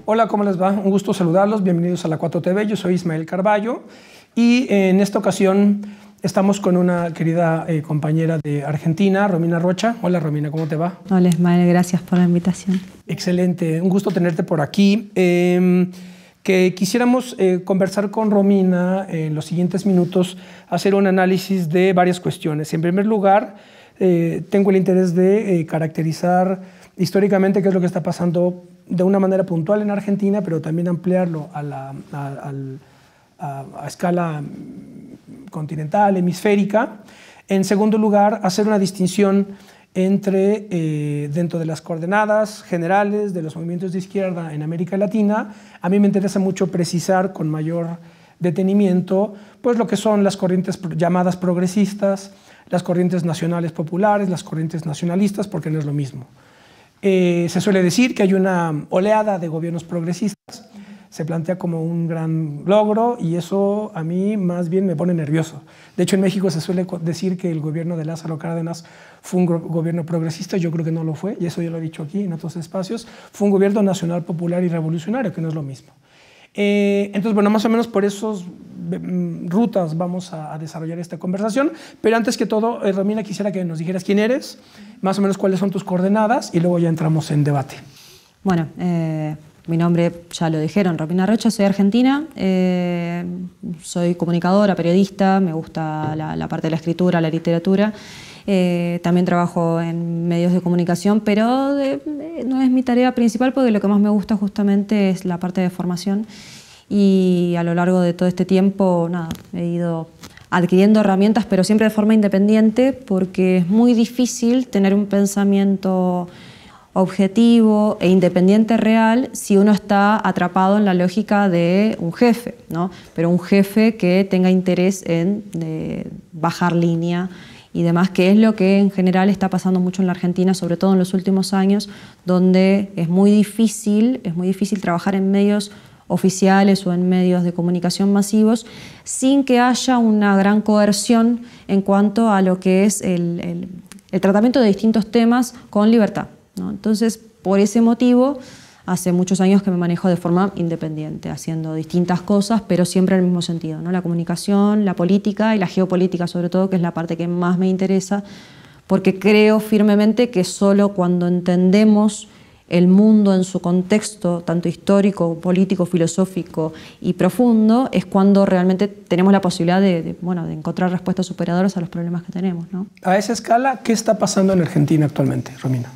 Hola, ¿cómo les va? Un gusto saludarlos. Bienvenidos a La 4TV. Yo soy Ismael Carballo y en esta ocasión estamos con una querida compañera de Argentina, Romina Rocha. Hola, Romina, ¿cómo te va? Hola, Ismael, gracias por la invitación. Excelente, un gusto tenerte por aquí. Que quisiéramos conversar con Romina en los siguientes minutos, hacer un análisis de varias cuestiones. En primer lugar, tengo el interés de caracterizar históricamente qué es lo que está pasando de una manera puntual en Argentina, pero también ampliarlo a escala continental, hemisférica. En segundo lugar, hacer una distinción entre, dentro de las coordenadas generales de los movimientos de izquierda en América Latina. A mí me interesa mucho precisar con mayor detenimiento pues, lo que son las corrientes llamadas progresistas, las corrientes nacionales populares, las corrientes nacionalistas, porque no es lo mismo. Se suele decir que hay una oleada de gobiernos progresistas, se plantea como un gran logro y eso a mí más bien me pone nervioso. De hecho, en México se suele decir que el gobierno de Lázaro Cárdenas fue un gobierno progresista. Yo creo que no lo fue, y eso ya lo he dicho aquí en otros espacios. Fue un gobierno nacional, popular y revolucionario, que no es lo mismo. Entonces, bueno, más o menos por esas rutas vamos a desarrollar esta conversación. Pero antes que todo, Romina, quisiera que nos dijeras quién eres, más o menos cuáles son tus coordenadas y luego ya entramos en debate. Bueno, mi nombre ya lo dijeron, Romina Rocha, soy argentina, soy comunicadora, periodista, me gusta la parte de la escritura, la literatura. También trabajo en medios de comunicación, pero no es mi tarea principal porque lo que más me gusta justamente es la parte de formación. Y a lo largo de todo este tiempo, nada, he ido adquiriendo herramientas, pero siempre de forma independiente, porque es muy difícil tener un pensamiento objetivo e independiente real si uno está atrapado en la lógica de un jefe, ¿no? Pero un jefe que tenga interés en bajar línea y demás, que es lo que en general está pasando mucho en la Argentina, sobre todo en los últimos años, donde es muy difícil trabajar en medios oficiales o en medios de comunicación masivos sin que haya una gran coerción en cuanto a lo que es el tratamiento de distintos temas con libertad, ¿no? Entonces, por ese motivo, hace muchos años que me manejo de forma independiente, haciendo distintas cosas, pero siempre en el mismo sentido, ¿no? La comunicación, la política y la geopolítica, sobre todo, que es la parte que más me interesa, porque creo firmemente que solo cuando entendemos el mundo en su contexto, tanto histórico, político, filosófico y profundo, es cuando realmente tenemos la posibilidad de encontrar respuestas superadoras a los problemas que tenemos, ¿no? A esa escala, ¿qué está pasando en Argentina actualmente, Romina?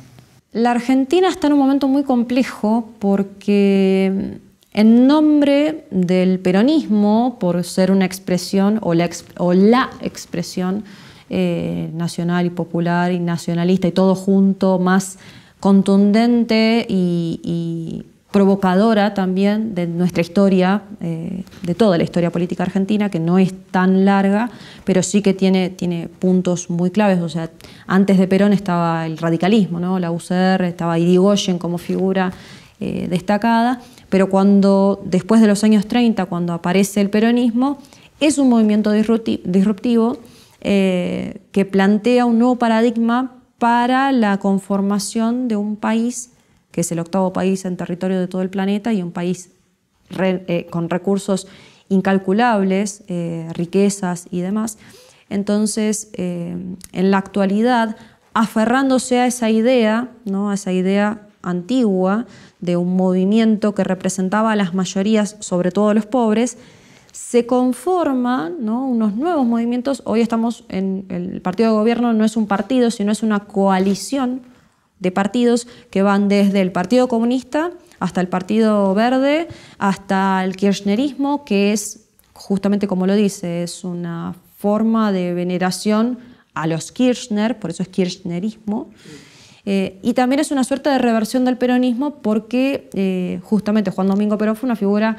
La Argentina está en un momento muy complejo porque en nombre del peronismo, por ser una expresión o la expresión nacional y popular y nacionalista y todo junto, más contundente y provocadora también de nuestra historia, de toda la historia política argentina, que no es tan larga, pero sí que tiene puntos muy claves. O sea, antes de Perón estaba el radicalismo, ¿no? La UCR, estaba Irigoyen como figura destacada, pero después de los años 30, cuando aparece el peronismo, es un movimiento disruptivo que plantea un nuevo paradigma para la conformación de un país que es el octavo país en territorio de todo el planeta y un país con recursos incalculables, riquezas y demás. Entonces, en la actualidad, aferrándose a esa idea, ¿no? A esa idea antigua de un movimiento que representaba a las mayorías, sobre todo a los pobres, se conforman, ¿no? Unos nuevos movimientos. Hoy estamos en el partido de gobierno, no es un partido, sino es una coalición de partidos que van desde el Partido Comunista hasta el Partido Verde, hasta el kirchnerismo, que es, justamente como lo dice, es una forma de veneración a los Kirchner, por eso es kirchnerismo, y también es una suerte de reversión del peronismo porque justamente Juan Domingo Perón fue una figura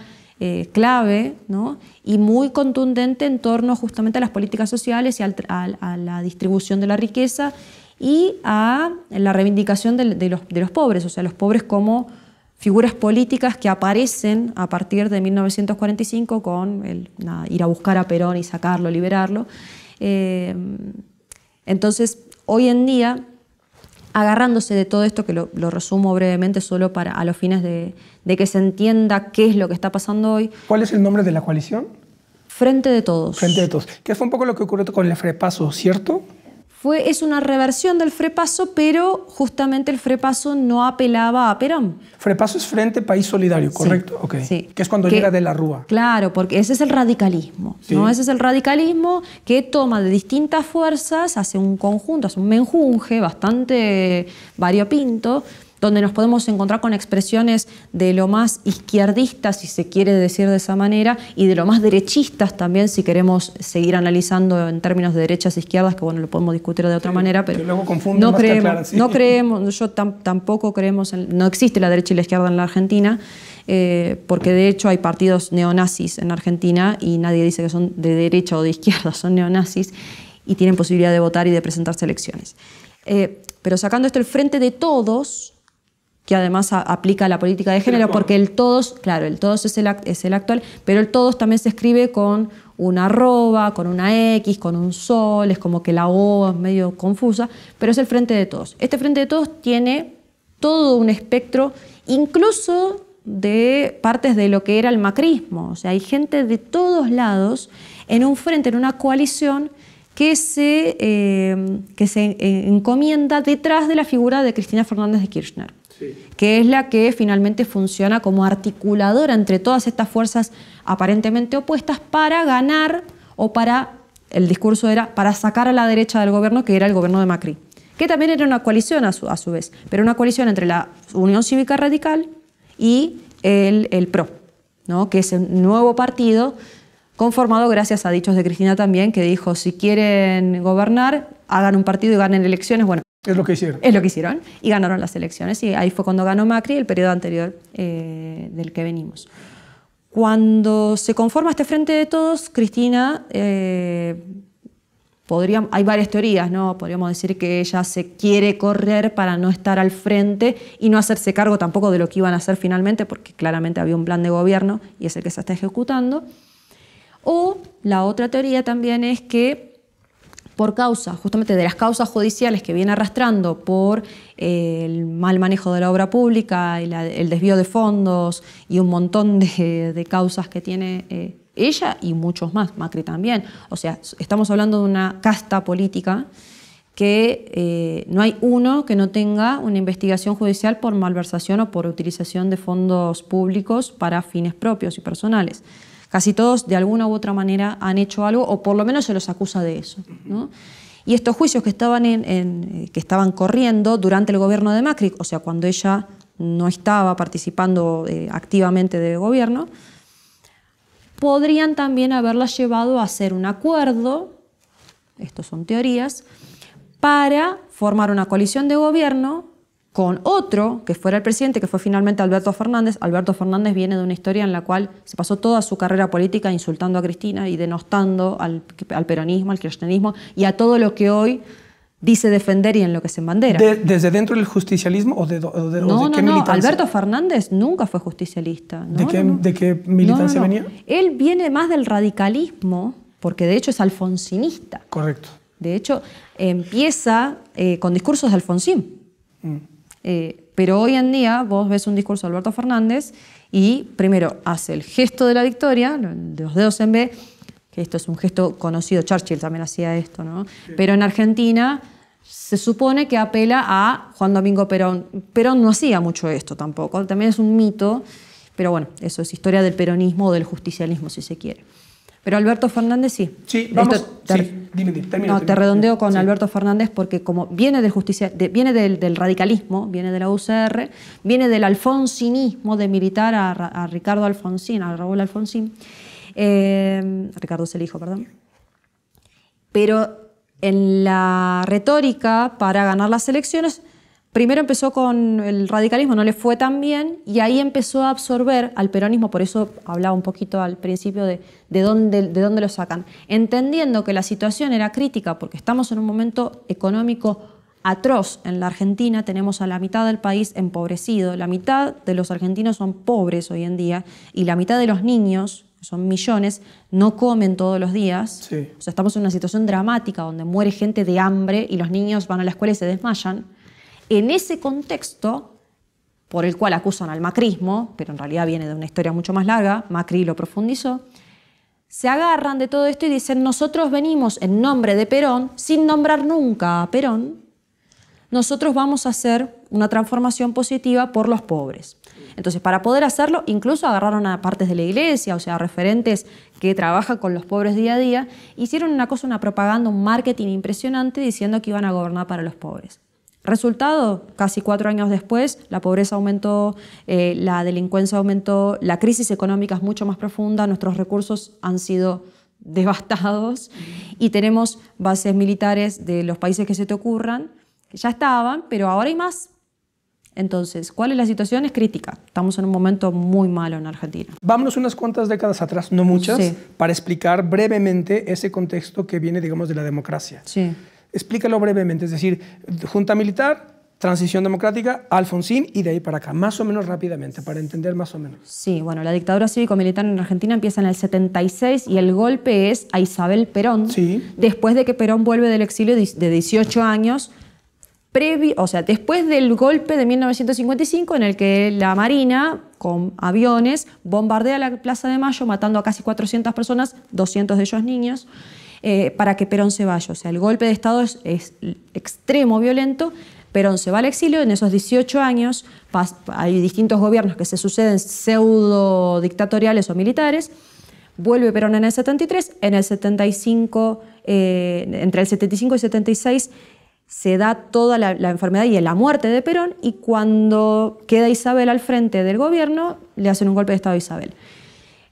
clave, ¿no? Y muy contundente en torno justamente a las políticas sociales y a la distribución de la riqueza y a la reivindicación de los pobres, o sea, los pobres como figuras políticas que aparecen a partir de 1945 con ir a buscar a Perón y sacarlo, liberarlo. Entonces, hoy en día, agarrándose de todo esto, que lo resumo brevemente solo a los fines de que se entienda qué es lo que está pasando hoy. ¿Cuál es el nombre de la coalición? Frente de Todos. Frente de Todos. Que fue un poco lo que ocurrió con el FREPASO, ¿cierto? Es una reversión del FREPASO, pero justamente el FREPASO no apelaba a Perón. FREPASO es Frente País Solidario, ¿correcto? Sí, Okay. sí. Que es cuando llega de la Rúa. Claro, porque ese es el radicalismo, sí. ¿no? Ese es el radicalismo que toma de distintas fuerzas, hace un conjunto, hace un menjunje bastante variopinto, donde nos podemos encontrar con expresiones de lo más izquierdistas, si se quiere decir de esa manera, y de lo más derechistas también, si queremos seguir analizando en términos de derechas e izquierdas, que bueno, lo podemos discutir de otra manera, pero que luego confunden más que aclaran, sí. no creemos, yo tampoco creemos, no existe la derecha y la izquierda en la Argentina, porque de hecho hay partidos neonazis en Argentina y nadie dice que son de derecha o de izquierda, son neonazis y tienen posibilidad de votar y de presentarse a elecciones. Pero sacando esto, el Frente de Todos, que además aplica la política de género, porque el todos, claro, el todos es el actual, pero el todos también se escribe con una arroba, con una X, con un sol, es como que la O es medio confusa, pero es el Frente de Todos. Este Frente de Todos tiene todo un espectro, incluso de partes de lo que era el macrismo, o sea, hay gente de todos lados en un frente, en una coalición que se encomienda detrás de la figura de Cristina Fernández de Kirchner. Sí. Que es la que finalmente funciona como articuladora entre todas estas fuerzas aparentemente opuestas para ganar o el discurso era para sacar a la derecha del gobierno, que era el gobierno de Macri, que también era una coalición a su vez, pero una coalición entre la Unión Cívica Radical y el PRO, ¿no? Que es un nuevo partido conformado gracias a dichos de Cristina también, que dijo, si quieren gobernar, hagan un partido y ganen elecciones. Bueno, es lo que hicieron. Es lo que hicieron y ganaron las elecciones. Y ahí fue cuando ganó Macri, el periodo anterior del que venimos. Cuando se conforma este Frente de Todos, Cristina, hay varias teorías, ¿no? Podríamos decir que ella se quiere correr para no estar al frente y no hacerse cargo tampoco de lo que iban a hacer finalmente, porque claramente había un plan de gobierno y es el que se está ejecutando. O la otra teoría también es que por causa justamente de las causas judiciales que viene arrastrando por el mal manejo de la obra pública y el desvío de fondos y un montón de causas que tiene ella y muchos más, Macri también. O sea, estamos hablando de una casta política que no hay uno que no tenga una investigación judicial por malversación o por utilización de fondos públicos para fines propios y personales. Casi todos, de alguna u otra manera, han hecho algo, o por lo menos se los acusa de eso, ¿no? Y estos juicios que estaban corriendo durante el gobierno de Macri, o sea, cuando ella no estaba participando activamente de gobierno, podrían también haberla llevado a hacer un acuerdo, estos son teorías, para formar una coalición de gobierno con otro que fuera el presidente, que fue finalmente Alberto Fernández. Alberto Fernández viene de una historia en la cual se pasó toda su carrera política insultando a Cristina y denostando al peronismo, al kirchnerismo y a todo lo que hoy dice defender y en lo que se embandera. ¿Desde dentro del justicialismo o de qué militancia? No, Alberto Fernández nunca fue justicialista. ¿De qué militancia venía? Él viene más del radicalismo, porque de hecho es alfonsinista. Correcto. De hecho, empieza con discursos de Alfonsín. Pero hoy en día vos ves un discurso de Alberto Fernández y primero hace el gesto de la victoria, de los dedos en B, que esto es un gesto conocido, Churchill también hacía esto, ¿no? Sí. Pero en Argentina se supone que apela a Juan Domingo Perón. Perón no hacía mucho esto tampoco, también es un mito, pero bueno, eso es historia del peronismo o del justicialismo si se quiere. Pero Alberto Fernández sí. Sí, vamos. Termina. Te redondeo con Alberto Fernández porque como viene del radicalismo, viene de la UCR, viene del alfonsinismo, de militar a Ricardo Alfonsín, a Raúl Alfonsín. Ricardo es el hijo, perdón. Pero en la retórica para ganar las elecciones, primero empezó con el radicalismo, no le fue tan bien, y ahí empezó a absorber al peronismo, por eso hablaba un poquito al principio de dónde lo sacan, entendiendo que la situación era crítica porque estamos en un momento económico atroz en la Argentina, tenemos a la mitad del país empobrecido, la mitad de los argentinos son pobres hoy en día, y la mitad de los niños que son millones, no comen todos los días. Sí. O sea, estamos en una situación dramática donde muere gente de hambre y los niños van a la escuela y se desmayan. En ese contexto, por el cual acusan al macrismo, pero en realidad viene de una historia mucho más larga, Macri lo profundizó, se agarran de todo esto y dicen, nosotros venimos en nombre de Perón, sin nombrar nunca a Perón, nosotros vamos a hacer una transformación positiva por los pobres. Entonces, para poder hacerlo, incluso agarraron a partes de la iglesia, o sea, referentes que trabajan con los pobres día a día, hicieron una propaganda, un marketing impresionante diciendo que iban a gobernar para los pobres. Resultado, casi 4 años después, la pobreza aumentó, la delincuencia aumentó, la crisis económica es mucho más profunda, nuestros recursos han sido devastados y tenemos bases militares de los países que se te ocurran, que ya estaban, pero ahora hay más. Entonces, ¿cuál es la situación? Es crítica. Estamos en un momento muy malo en Argentina. Vámonos unas cuantas décadas atrás, no muchas, Sí. para explicar brevemente ese contexto que viene, digamos, de la democracia. Sí. Explícalo brevemente, es decir, junta militar, transición democrática, Alfonsín y de ahí para acá, más o menos rápidamente, para entender más o menos. Sí, bueno, la dictadura cívico-militar en Argentina empieza en el 76 y el golpe es a Isabel Perón, Sí. después de que Perón vuelve del exilio de 18 años, o sea, después del golpe de 1955 en el que la Marina, con aviones, bombardea la Plaza de Mayo, matando a casi 400 personas, 200 de ellos niños, para que Perón se vaya. O sea, el golpe de Estado es extremo, violento. Perón se va al exilio. En esos 18 años hay distintos gobiernos que se suceden pseudo dictatoriales o militares. Vuelve Perón en el 73. En el 75, entre el 75 y 76, se da toda la enfermedad y la muerte de Perón. Y cuando queda Isabel al frente del gobierno, le hacen un golpe de Estado a Isabel.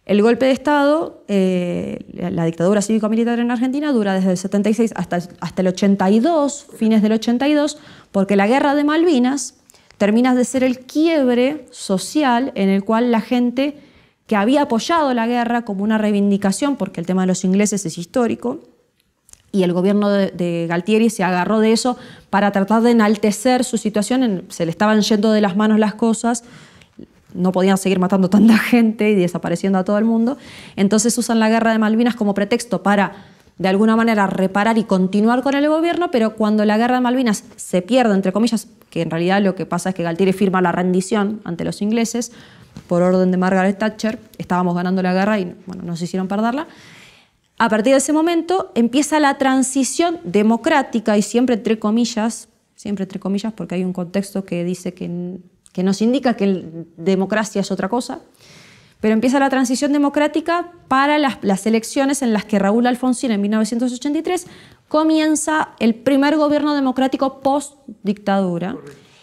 El golpe de Estado, la dictadura cívico-militar en Argentina dura desde el 76 hasta el 82, fines del 82, porque la guerra de Malvinas termina de ser el quiebre social en el cual la gente que había apoyado la guerra como una reivindicación, porque el tema de los ingleses es histórico, y el gobierno de Galtieri se agarró de eso para tratar de enaltecer su situación, se le estaban yendo de las manos las cosas, no podían seguir matando tanta gente y desapareciendo a todo el mundo. Entonces usan la guerra de Malvinas como pretexto para, de alguna manera, reparar y continuar con el gobierno, pero cuando la guerra de Malvinas se pierde, entre comillas, que en realidad lo que pasa es que Galtieri firma la rendición ante los ingleses, por orden de Margaret Thatcher, estábamos ganando la guerra y bueno, nos hicieron perderla. A partir de ese momento empieza la transición democrática, y siempre entre comillas, porque hay un contexto que dice que nos indica que democracia es otra cosa, pero empieza la transición democrática para las elecciones en las que Raúl Alfonsín en 1983 comienza el primer gobierno democrático post-dictadura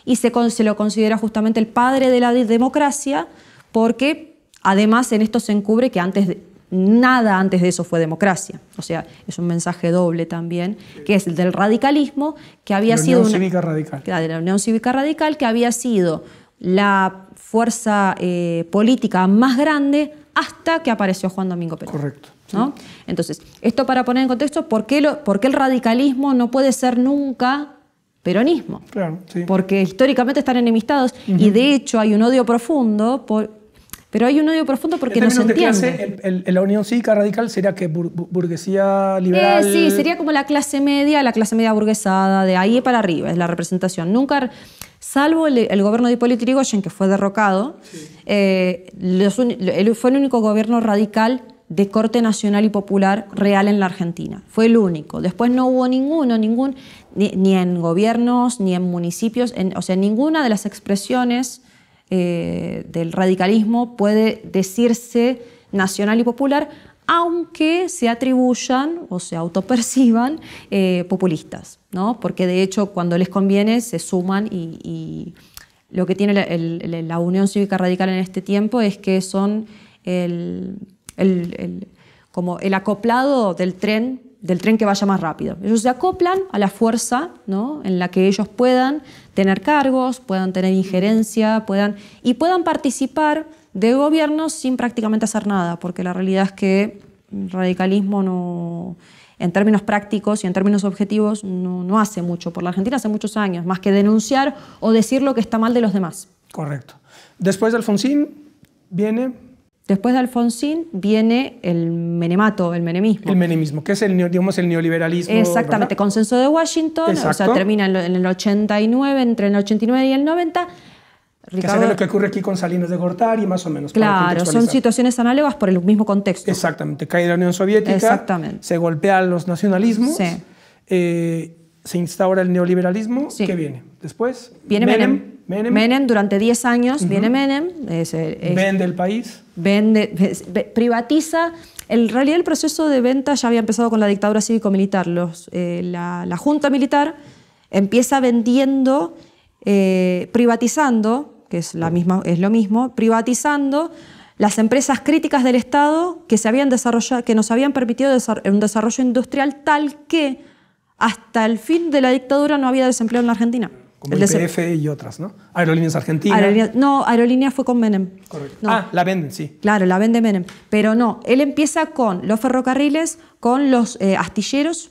y se lo considera justamente el padre de la democracia porque además en esto se encubre que nada antes de eso fue democracia. O sea, es un mensaje doble también, que es el del radicalismo, que había sido Unión Cívica Radical. De la Unión Cívica Radical, que había sido la fuerza política más grande hasta que apareció Juan Domingo Perón. Correcto. ¿No? Sí. Entonces, esto para poner en contexto, ¿por qué el radicalismo no puede ser nunca peronismo? Claro, sí. Porque históricamente están enemistados y de hecho hay un odio profundo pero hay un odio profundo porque no se entiende. La Unión Cívica Radical sería que burguesía liberal. Sí, sería como la clase media burguesada, de ahí para arriba, es la representación. Nunca, salvo el gobierno de Hipólito Yrigoyen, que fue derrocado, sí. Fue el único gobierno radical de corte nacional y popular real en la Argentina. Fue el único. Después no hubo ni en gobiernos, ni en municipios, o sea, ninguna de las expresiones del radicalismo puede decirse nacional y popular, aunque se atribuyan o se autoperciban populistas, ¿no? Porque de hecho cuando les conviene se suman y lo que tiene la Unión Cívica Radical en este tiempo es que son como el acoplado del tren que vaya más rápido. Ellos se acoplan a la fuerza, ¿no? En la que ellos puedan tener cargos, puedan tener injerencia, puedan participar de gobiernos sin prácticamente hacer nada, porque la realidad es que el radicalismo no, en términos prácticos y en términos objetivos no hace mucho por la Argentina, hace muchos años, más que denunciar o decir lo que está mal de los demás. Correcto. Después de Alfonsín viene... Después de Alfonsín viene el menemato, el menemismo. El menemismo, que es digamos, el neoliberalismo. Exactamente, ¿verdad? Consenso de Washington, Exacto. o sea, termina en el 89, entre el 89 y el 90. Que sabe lo que ocurre aquí con Salinas de Gortari, más o menos. Para Claro, son situaciones análogas por el mismo contexto. Exactamente, cae la Unión Soviética, exactamente, se golpean los nacionalismos, sí. Se instaura el neoliberalismo. Sí. ¿Qué viene? Después viene Menem durante 10 años, viene Menem. Vende el país. Privatiza. En realidad el proceso de venta ya había empezado con la dictadura cívico-militar. La junta militar empieza vendiendo, privatizando, que es lo mismo, privatizando las empresas críticas del Estado que nos habían permitido un desarrollo industrial tal que hasta el fin de la dictadura no había desempleo en la Argentina. Como YPF y otras, ¿no? Aerolíneas Argentinas. Aerolíneas fue con Menem. Correcto. No. La venden, sí. Claro, la vende Menem. Pero no, él empieza con los ferrocarriles, con los astilleros,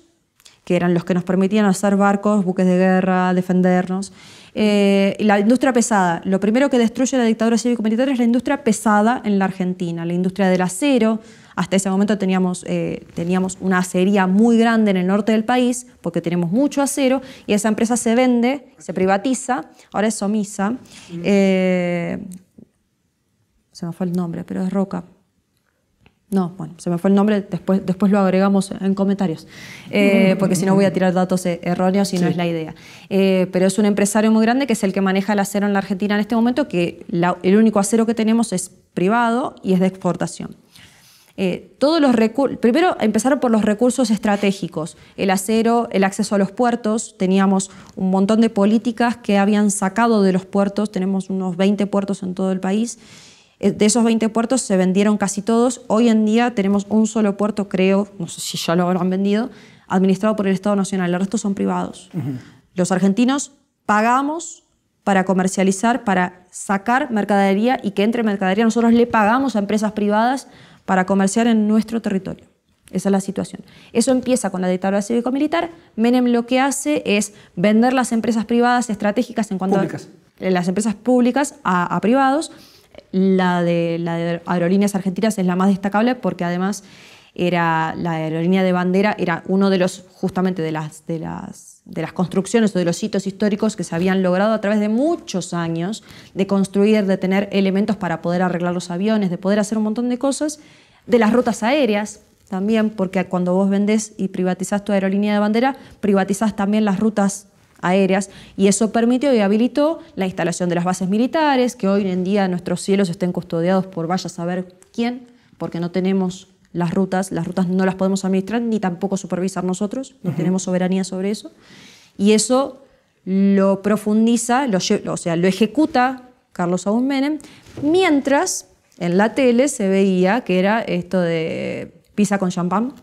que eran los que nos permitían hacer barcos, buques de guerra, defendernos. Y la industria pesada. Lo primero que destruye la dictadura cívico-militar es la industria pesada en la Argentina. La industria del acero. Hasta ese momento teníamos una acería muy grande en el norte del país, porque tenemos mucho acero, y esa empresa se vende, se privatiza, ahora es Somisa. Se me fue el nombre, pero es Roca. No, bueno, se me fue el nombre, después lo agregamos en comentarios, porque si no voy a tirar datos erróneos y no es la idea. Pero es un empresario muy grande que es el que maneja el acero en la Argentina en este momento, que el único acero que tenemos es privado y es de exportación. Primero empezaron por los recursos estratégicos, el acero, el acceso a los puertos. Teníamos un montón de políticas que habían sacado de los puertos, tenemos unos 20 puertos en todo el país. De esos 20 puertos se vendieron casi todos. Hoy en día tenemos un solo puerto, creo, no sé si ya lo habrán vendido, administrado por el Estado Nacional, el resto son privados. Los argentinos pagamos para comercializar, para sacar mercadería y que entre mercadería. Nosotros le pagamos a empresas privadas para comerciar en nuestro territorio. Esa es la situación. Eso empieza con la dictadura cívico-militar. Menem lo que hace es vender las empresas privadas estratégicas en cuanto a las empresas públicas a privados. La de Aerolíneas Argentinas es la más destacable porque además la aerolínea de bandera era uno de los, justamente de las construcciones o de los hitos históricos que se habían logrado a través de muchos años de construir, de tener elementos para poder arreglar los aviones, de poder hacer un montón de cosas, de las rutas aéreas también, porque cuando vos vendés y privatizás tu aerolínea de bandera, privatizás también las rutas aéreas, y eso permitió y habilitó la instalación de las bases militares, que hoy en día nuestros cielos estén custodiados por vaya a saber quién, porque no tenemos las rutas no las podemos administrar ni tampoco supervisar nosotros, no tenemos soberanía sobre eso, y eso lo profundiza, lo ejecuta Carlos Saúl Menem, mientras en la tele se veía que era esto de pizza con champán.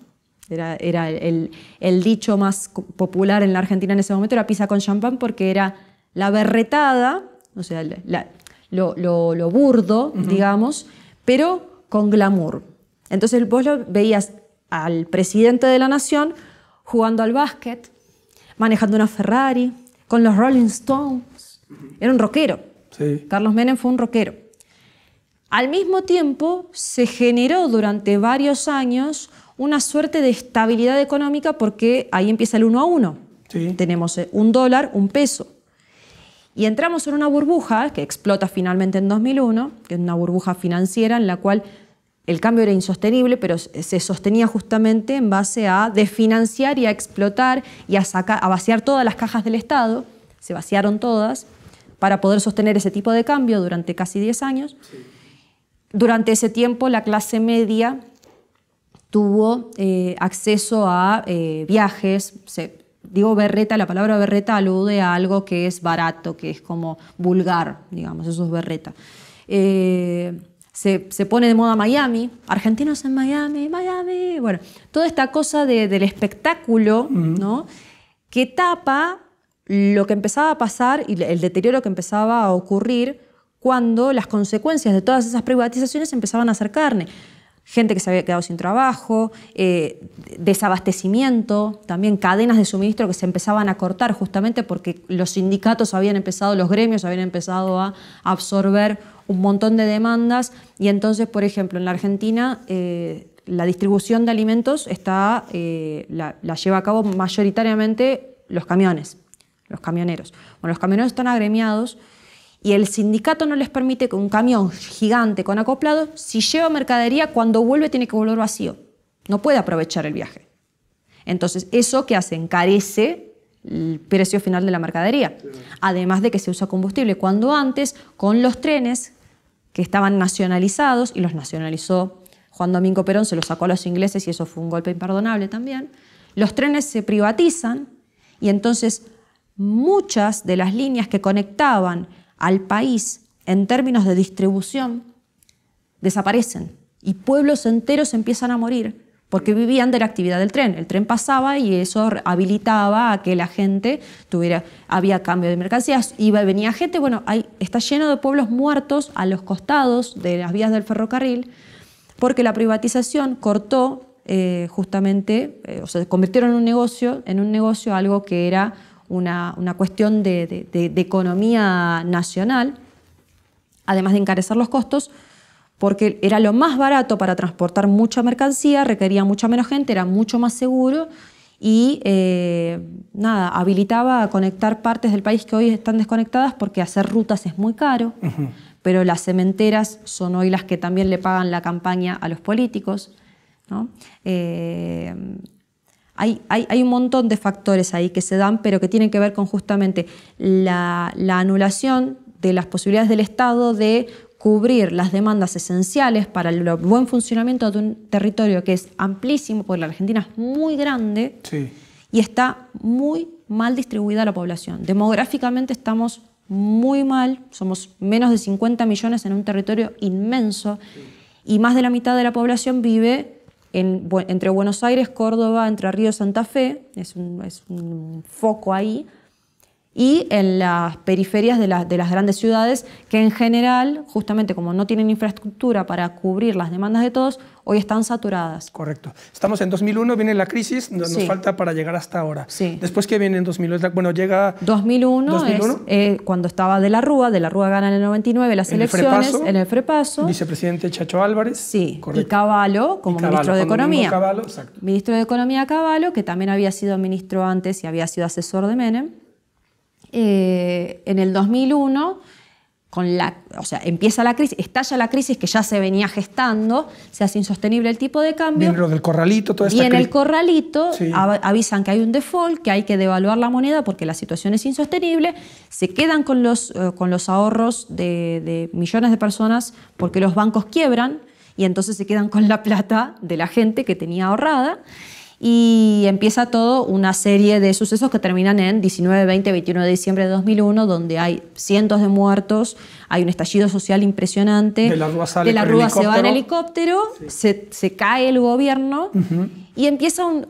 Era el dicho más popular en la Argentina en ese momento, era pizza con champán, porque era la berretada, o sea, lo burdo, digamos, pero con glamour. Entonces vos lo veías al presidente de la nación jugando al básquet, manejando una Ferrari, con los Rolling Stones. Era un rockero. Sí. Carlos Menem fue un rockero. Al mismo tiempo, se generó durante varios años una suerte de estabilidad económica, porque ahí empieza el 1 a 1. Sí. Tenemos un dólar, un peso. Y entramos en una burbuja que explota finalmente en 2001, que es una burbuja financiera en la cual el cambio era insostenible, pero se sostenía justamente en base a desfinanciar y a explotar y a vaciar todas las cajas del Estado. Se vaciaron todas para poder sostener ese tipo de cambio durante casi 10 años. Sí. Durante ese tiempo, la clase media tuvo acceso a viajes. Digo berreta, la palabra berreta alude a algo que es barato, que es como vulgar, digamos, eso es berreta. Se pone de moda Miami, argentinos en Miami, bueno, toda esta cosa del espectáculo, ¿no?, que tapa lo que empezaba a pasar y el deterioro que empezaba a ocurrir cuando las consecuencias de todas esas privatizaciones empezaban a hacer carne. gente que se había quedado sin trabajo, desabastecimiento, también cadenas de suministro que se empezaban a cortar justamente porque los sindicatos habían empezado, los gremios habían empezado a absorber un montón de demandas y entonces, por ejemplo, en la Argentina la distribución de alimentos la lleva a cabo mayoritariamente los camiones, los camioneros. Bueno, los camioneros están agremiados y el sindicato no les permite que un camión gigante con acoplado, si lleva mercadería, cuando vuelve tiene que volver vacío. No puede aprovechar el viaje. Entonces, ¿eso qué hace? Encarece el precio final de la mercadería. Además de que se usa combustible. Cuando antes, con los trenes que estaban nacionalizados, y los nacionalizó Juan Domingo Perón, se los sacó a los ingleses y eso fue un golpe imperdonable también, los trenes se privatizan y entonces muchas de las líneas que conectaban al país en términos de distribución desaparecen y pueblos enteros empiezan a morir porque vivían de la actividad del tren. El tren pasaba y eso habilitaba a que la gente había cambio de mercancías, venía gente, bueno, está lleno de pueblos muertos a los costados de las vías del ferrocarril porque la privatización cortó justamente, o sea, convirtieron en un negocio algo que era una cuestión de economía nacional, además de encarecer los costos, porque era lo más barato para transportar mucha mercancía, requería mucha menos gente, era mucho más seguro y habilitaba a conectar partes del país que hoy están desconectadas porque hacer rutas es muy caro, pero las cementeras son hoy las que también le pagan la campaña a los políticos, ¿no? Hay un montón de factores ahí que se dan, pero que tienen que ver con justamente la anulación de las posibilidades del Estado de cubrir las demandas esenciales para el buen funcionamiento de un territorio que es amplísimo, porque la Argentina es muy grande y está muy mal distribuida la población. Demográficamente estamos muy mal, somos menos de 50 millones en un territorio inmenso y más de la mitad de la población vive entre Buenos Aires, Córdoba, Entre Ríos, Santa Fe, es un foco ahí, y en las periferias de las grandes ciudades, que en general, justamente como no tienen infraestructura para cubrir las demandas de todos, hoy están saturadas. Correcto. Estamos en 2001, viene la crisis, nos falta para llegar hasta ahora. Después, ¿qué viene en 2001? Bueno, llega... 2001 es cuando estaba De la Rúa gana en el 99 las elecciones, en el Frepaso. Vicepresidente Chacho Álvarez. Sí, correcto. Y Cavallo como ministro de Economía. Ministro de Economía Cavallo, que también había sido ministro antes y había sido asesor de Menem. En el 2001, empieza la crisis, estalla la crisis que ya se venía gestando, se hace insostenible el tipo de cambio. Viene lo del corralito, toda esta crisis. Y en el corralito avisan que hay un default, que hay que devaluar la moneda porque la situación es insostenible, se quedan con los ahorros de millones de personas porque los bancos quiebran y entonces se quedan con la plata de la gente que tenía ahorrada. Y empieza todo una serie de sucesos que terminan en 19, 20, 21 de diciembre de 2001, donde hay cientos de muertos, hay un estallido social impresionante. De la Rúa se va en helicóptero, se cae el gobierno y empiezan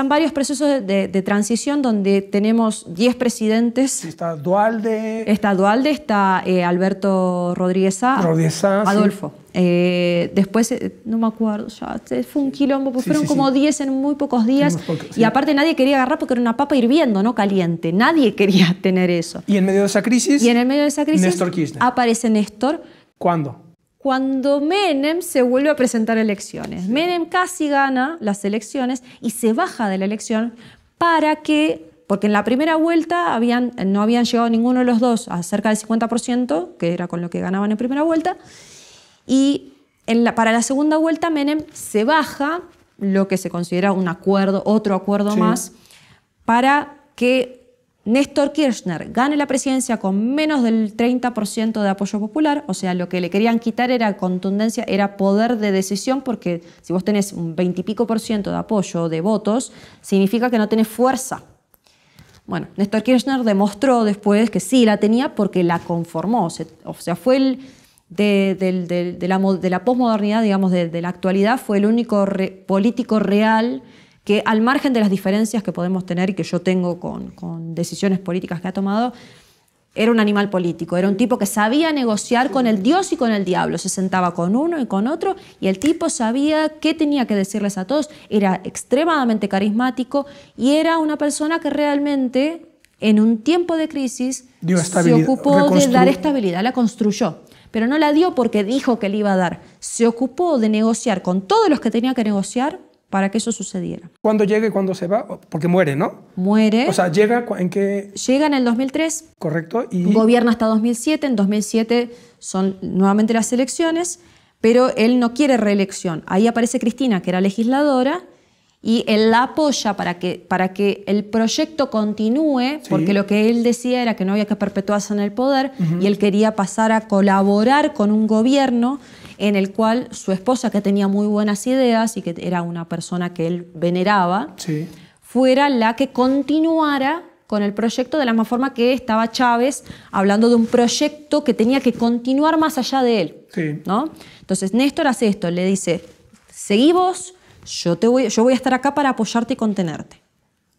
varios procesos de transición donde tenemos 10 presidentes. Está Duhalde. Está Alberto Rodríguez Adolfo. Después, no me acuerdo, ya fue un quilombo, porque fueron como 10 en muy pocos días y aparte nadie quería agarrar porque era una papa hirviendo, no caliente, nadie quería tener eso. ¿Y en medio de esa crisis? Néstor Kirchner. Aparece Néstor. ¿Cuándo? Cuando Menem se vuelve a presentar elecciones. Menem casi gana las elecciones y se baja de la elección porque en la primera vuelta no habían llegado ninguno de los dos a cerca del 50%, que era con lo que ganaban en primera vuelta. Y para la segunda vuelta Menem se baja lo que se considera otro acuerdo más, para que Néstor Kirchner gane la presidencia con menos del 30% de apoyo popular, o sea, lo que le querían quitar era contundencia, era poder de decisión, porque si vos tenés un 20 y pico % de apoyo de votos, significa que no tenés fuerza. Bueno, Néstor Kirchner demostró después que sí la tenía porque la conformó, o sea, fue de la posmodernidad, digamos, de la actualidad, fue el único político real que, al margen de las diferencias que podemos tener y que yo tengo con decisiones políticas que ha tomado, era un animal político, era un tipo que sabía negociar con el Dios y con el diablo. Se sentaba con uno y con otro y el tipo sabía qué tenía que decirles a todos. Era extremadamente carismático y era una persona que realmente en un tiempo de crisis se ocupó de dar estabilidad, la construyó. Pero no la dio porque dijo que le iba a dar. Se ocupó de negociar con todos los que tenía que negociar para que eso sucediera. ¿Cuándo llega y cuándo se va? Porque muere, ¿no? Muere. O sea, ¿llega en qué? Llega en el 2003. Correcto. Y gobierna hasta 2007. En 2007 son nuevamente las elecciones, pero él no quiere reelección. Ahí aparece Cristina, que era legisladora, y él la apoya para que el proyecto continúe, porque lo que él decía era que no había que perpetuarse en el poder, y él quería pasar a colaborar con un gobierno en el cual su esposa, que tenía muy buenas ideas y que era una persona que él veneraba, fuera la que continuara con el proyecto de la misma forma que estaba Chávez hablando de un proyecto que tenía que continuar más allá de él. ¿No? Entonces Néstor hace esto, le dice, seguí vos, yo voy a estar acá para apoyarte y contenerte.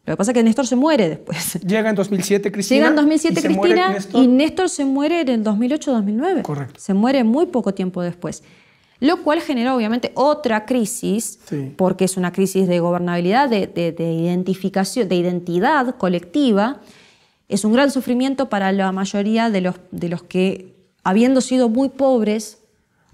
Lo que pasa es que Néstor se muere después. Llega en 2007 Cristina. Llega en 2007 Cristina y Néstor se muere en el 2008-2009. Correcto. Se muere muy poco tiempo después. Lo cual generó obviamente otra crisis, porque es una crisis de gobernabilidad, de identificación, de identidad colectiva. Es un gran sufrimiento para la mayoría de los que, habiendo sido muy pobres,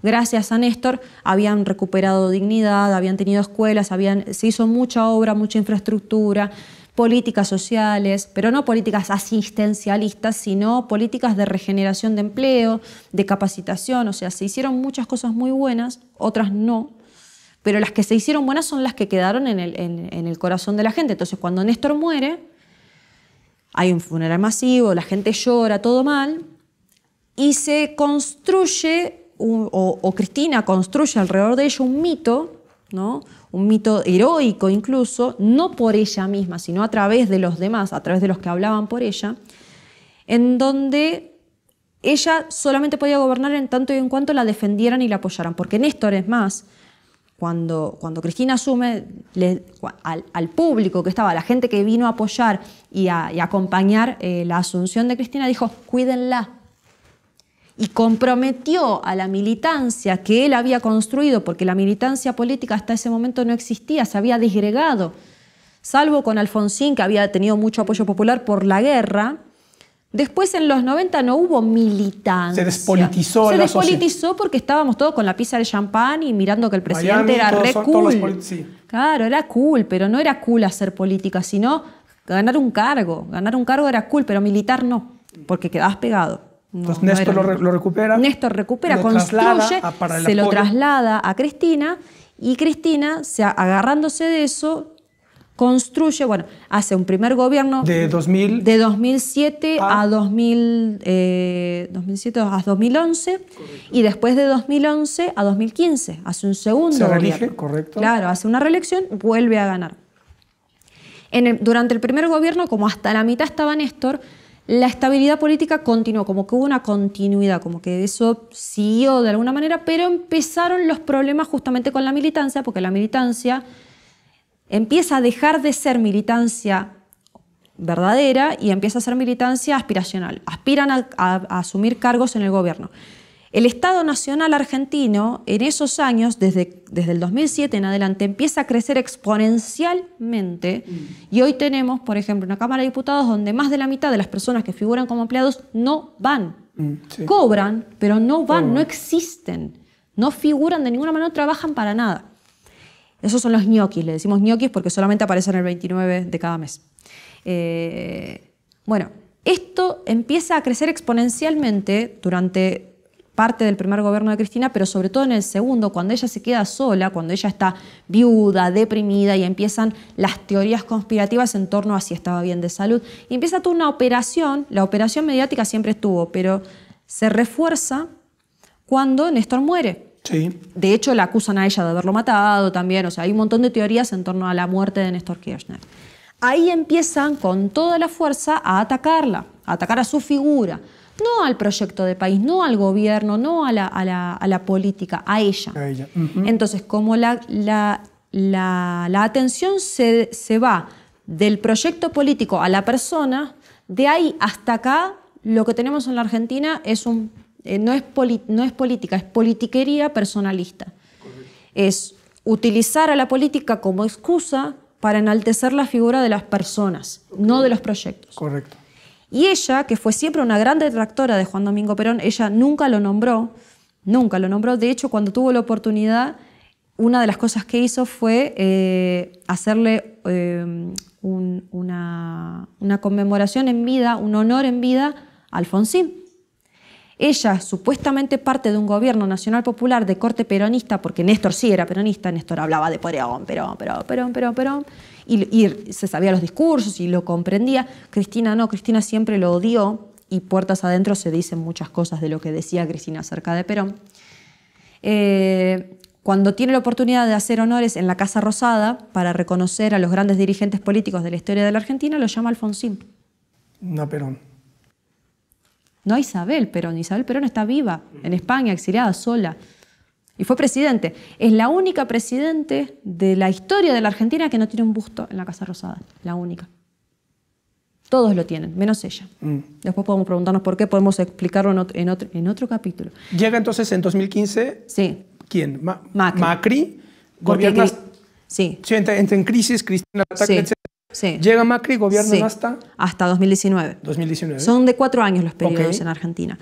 gracias a Néstor, habían recuperado dignidad, habían tenido escuelas, se hizo mucha obra, mucha infraestructura, políticas sociales, pero no políticas asistencialistas, sino políticas de regeneración de empleo, de capacitación. O sea, se hicieron muchas cosas muy buenas, otras no, pero las que se hicieron buenas son las que quedaron en el corazón de la gente. Entonces, cuando Néstor muere, hay un funeral masivo, la gente llora, todo mal, y se construye, o Cristina construye alrededor de ello un mito, ¿no? Un mito heroico incluso, no por ella misma, sino a través de los demás, a través de los que hablaban por ella, en donde ella solamente podía gobernar en tanto y en cuanto la defendieran y la apoyaran. Porque Néstor, es más, cuando Cristina asume, al público que estaba, la gente que vino a apoyar y a acompañar la asunción de Cristina, dijo, cuídenla. Y comprometió a la militancia que él había construido, porque la militancia política hasta ese momento no existía, se había disgregado, salvo con Alfonsín, que había tenido mucho apoyo popular por la guerra. Después, en los 90, no hubo militancia. Se despolitizó. Se despolitizó porque estábamos todos con la pizza de champán y mirando que el presidente Miami, era re cool. Claro, era cool, pero no era cool hacer política, sino ganar un cargo. Ganar un cargo era cool, pero militar no, porque quedabas pegado. Entonces Néstor lo recupera. Néstor recupera, construye, se lo traslada a Cristina y Cristina, agarrándose de eso, construye, hace un primer gobierno de 2007 a 2007 a 2011. Correcto. Y después de 2011 a 2015 hace un segundo gobierno. Se reelige, correcto. Claro, hace una reelección, vuelve a ganar. Durante el primer gobierno, como hasta la mitad estaba Néstor, la estabilidad política continuó, como que hubo una continuidad, como que eso siguió de alguna manera, pero empezaron los problemas justamente con la militancia, porque la militancia empieza a dejar de ser militancia verdadera y empieza a ser militancia aspiracional. Aspiran a asumir cargos en el gobierno. El Estado Nacional argentino, en esos años, desde el 2007 en adelante, empieza a crecer exponencialmente y hoy tenemos, por ejemplo, una Cámara de Diputados donde más de la mitad de las personas que figuran como empleados no van. Cobran, pero no van, no existen, no figuran de ninguna manera, no trabajan para nada. Esos son los ñoquis, le decimos ñoquis porque solamente aparecen el 29 de cada mes. Esto empieza a crecer exponencialmente durante parte del primer gobierno de Cristina, pero sobre todo en el segundo, cuando ella se queda sola, cuando ella está viuda, deprimida y empiezan las teorías conspirativas en torno a si estaba bien de salud. Y empieza toda una operación, la operación mediática siempre estuvo, pero se refuerza cuando Néstor muere. Sí. De hecho, la acusan a ella de haberlo matado también, o sea, hay un montón de teorías en torno a la muerte de Néstor Kirchner. Ahí empiezan con toda la fuerza a atacarla, a atacar a su figura. No al proyecto de país, no al gobierno, no a la política, a ella. Entonces, como la atención se va del proyecto político a la persona, de ahí hasta acá lo que tenemos en la Argentina es no es política, es politiquería personalista. Correcto. Es utilizar a la política como excusa para enaltecer la figura de las personas, no de los proyectos. Correcto. Y ella, que fue siempre una gran detractora de Juan Domingo Perón, ella nunca lo nombró. De hecho, cuando tuvo la oportunidad, una de las cosas que hizo fue hacerle una conmemoración en vida, un honor en vida a Alfonsín. Ella, supuestamente parte de un gobierno nacional popular de corte peronista, porque Néstor sí era peronista, Néstor hablaba de Perón, y se sabía los discursos y lo comprendía. Cristina no, Cristina siempre lo odió, y puertas adentro se dicen muchas cosas de lo que decía Cristina acerca de Perón. Cuando tiene la oportunidad de hacer honores en la Casa Rosada para reconocer a los grandes dirigentes políticos de la historia de la Argentina, lo llama Alfonsín. No Perón. No a Isabel Perón. Isabel Perón está viva en España, exiliada, sola. Y fue presidente. Es la única presidente de la historia de la Argentina que no tiene un busto en la Casa Rosada. La única. Todos lo tienen, menos ella. Después podemos preguntarnos por qué, podemos explicarlo en otro capítulo. Llega entonces en 2015. Sí. ¿Quién? Macri. Gobierna. Sí. Entra en crisis, Cristina ataca, sí. etc. Sí. Llega Macri, gobiernan sí. Hasta 2019. 2019. Son de 4 años los periodos en Argentina.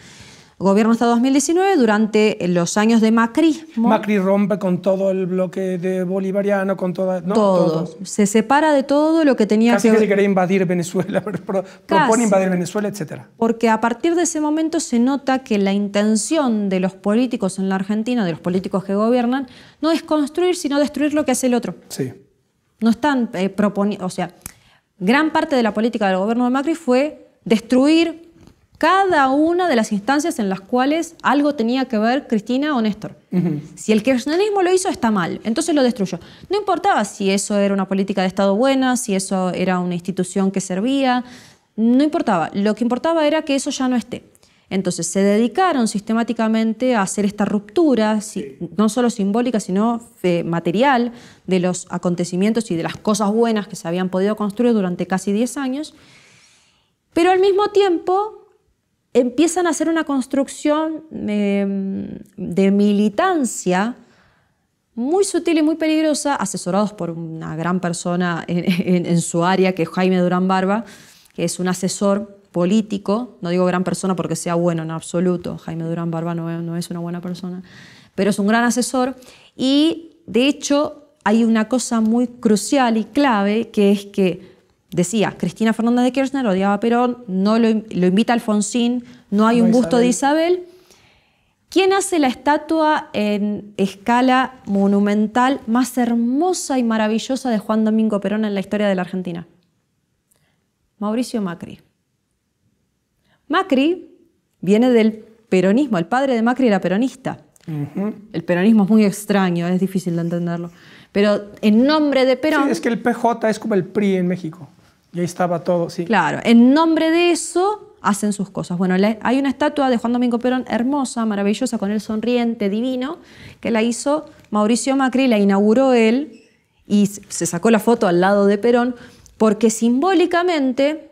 Gobierno hasta 2019, durante los años de macrismo. Macri rompe con todo el bloque de bolivariano, con toda... ¿no? Todo. Se separa de todo lo que tenía Casi que se quería invadir Venezuela, propone invadir Venezuela, etc. Porque a partir de ese momento se nota que la intención de los políticos en la Argentina, de los políticos que gobiernan, no es construir, sino destruir lo que hace el otro. Sí. No están proponiendo... O sea, gran parte de la política del gobierno de Macri fue destruir cada una de las instancias en las cuales algo tenía que ver Cristina o Néstor. Si el kirchnerismo lo hizo, está mal, entonces lo destruyó. No importaba si eso era una política de Estado buena, si eso era una institución que servía, no importaba. Lo que importaba era que eso ya no esté. Entonces se dedicaron sistemáticamente a hacer esta ruptura, no solo simbólica, sino material, de los acontecimientos y de las cosas buenas que se habían podido construir durante casi 10 años, pero al mismo tiempo empiezan a hacer una construcción de militancia muy sutil y muy peligrosa, asesorados por una gran persona en su área, que es Jaime Durán Barba, que es un asesor político. No digo gran persona porque sea bueno en absoluto, Jaime Durán Barba no es una buena persona, pero es un gran asesor. Y de hecho hay una cosa muy crucial y clave, que es que decía, Cristina Fernández de Kirchner odiaba a Perón, no lo invita a Alfonsín, no hay un busto de Isabel. ¿Quién hace la estatua en escala monumental más hermosa y maravillosa de Juan Domingo Perón en la historia de la Argentina? Mauricio Macri. Macri viene del peronismo, el padre de Macri era peronista. El peronismo es muy extraño, es difícil de entenderlo. Pero en nombre de Perón... Sí, es que el PJ es como el PRI en México. Y ahí estaba todo, sí. Claro, en nombre de eso hacen sus cosas. Bueno, hay una estatua de Juan Domingo Perón hermosa, maravillosa, con él sonriente, divino, que la hizo Mauricio Macri, la inauguró él y se sacó la foto al lado de Perón, porque simbólicamente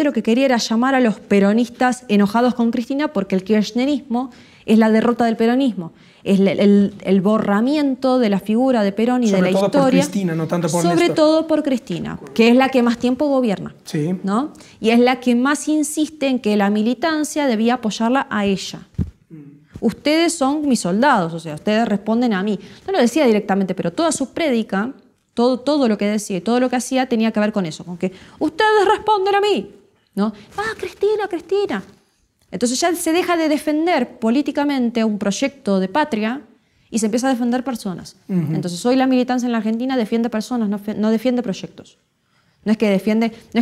lo que quería era llamar a los peronistas enojados con Cristina, porque el kirchnerismo es la derrota del peronismo. Es el borramiento de la figura de Perón y de la historia. Sobre todo por Cristina, no tanto por Néstor. Sobre todo por Cristina, que es la que más tiempo gobierna. Sí. ¿No? Y es la que más insiste en que la militancia debía apoyarla a ella. Ustedes son mis soldados, o sea, ustedes responden a mí. No lo decía directamente, pero toda su prédica, todo lo que decía y todo lo que hacía tenía que ver con eso, con que ustedes responden a mí, ¿no? Cristina. Entonces ya se deja de defender políticamente un proyecto de patria y se empieza a defender personas. Entonces hoy la militancia en la Argentina defiende personas, no defiende proyectos. No es que